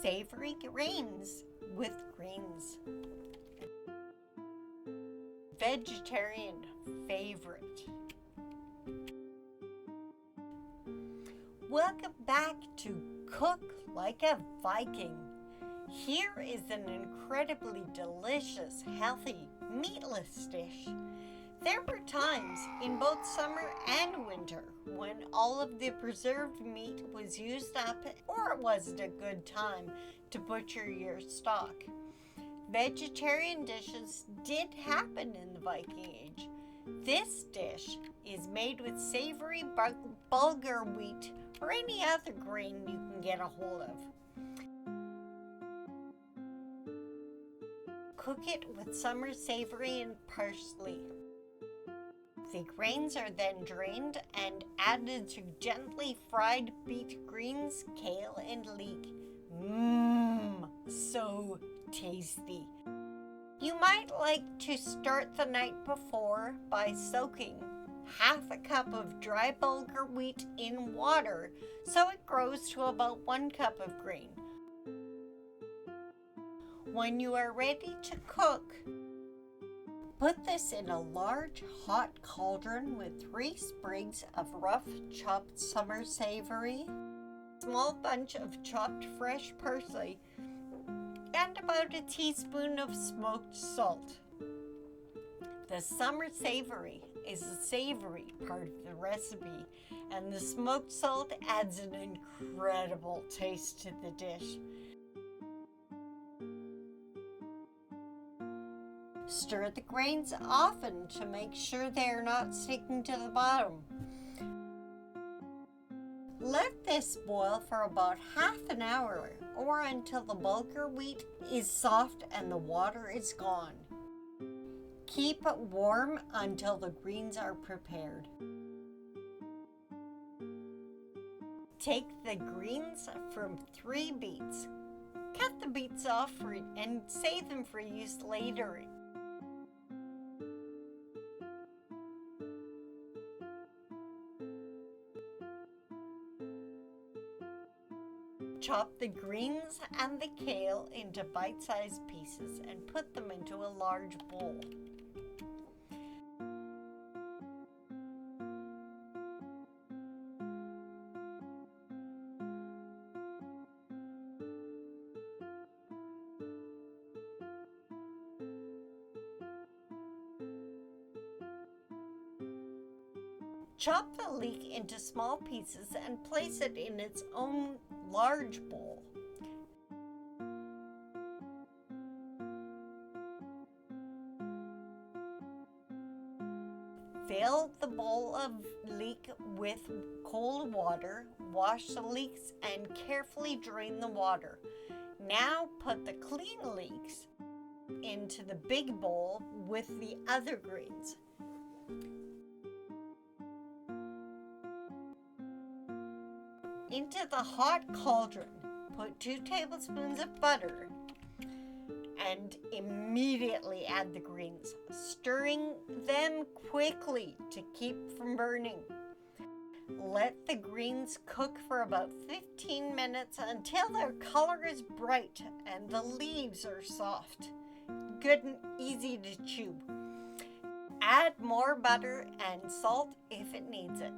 Savoury Grains with greens. Vegetarian favorite. Welcome back to Cook Like a Viking. Here is an incredibly delicious, healthy, meatless dish. There were times in both summer and winter when all of the preserved meat was used up or it wasn't a good time to butcher your stock. Vegetarian dishes did happen in the Viking Age. This dish is made with savory bulgur wheat or any other grain you can get a hold of. Cook it with summer savory and parsley. The grains are then drained and added to gently fried beet greens, kale, and leek. So tasty. You might like to start the night before by soaking half a cup of dry bulgur wheat in water so it grows to about 1 cup of grain. When you are ready to cook, put this in a large hot cauldron with 3 sprigs of rough chopped summer savory, a small bunch of chopped fresh parsley, and about a teaspoon of smoked salt. The summer savory is the savory part of the recipe, and the smoked salt adds an incredible taste to the dish. Stir the grains often to make sure they are not sticking to the bottom. Let this boil for about half an hour or until the bulgur wheat is soft and the water is gone. Keep it warm until the greens are prepared. Take the greens from 3 beets. Cut the beets off and save them for use later. Chop the greens and the kale into bite-sized pieces and put them into a large bowl. Chop the leek into small pieces and place it in its own large bowl. Fill the bowl of leek with cold water, wash the leeks, and carefully drain the water. Now put the clean leeks into the big bowl with the other greens. Into the hot cauldron, put 2 tablespoons of butter and immediately add the greens, stirring them quickly to keep from burning. Let the greens cook for about 15 minutes until their color is bright and the leaves are soft, good and easy to chew. Add more butter and salt if it needs it.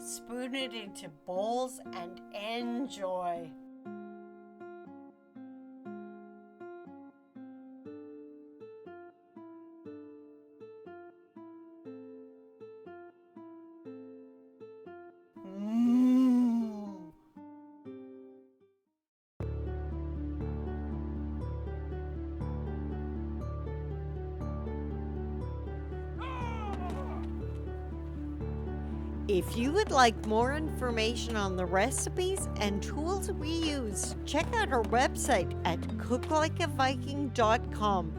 Spoon it into bowls and enjoy. If you would like more information on the recipes and tools we use, check out our website at cooklikeaviking.com.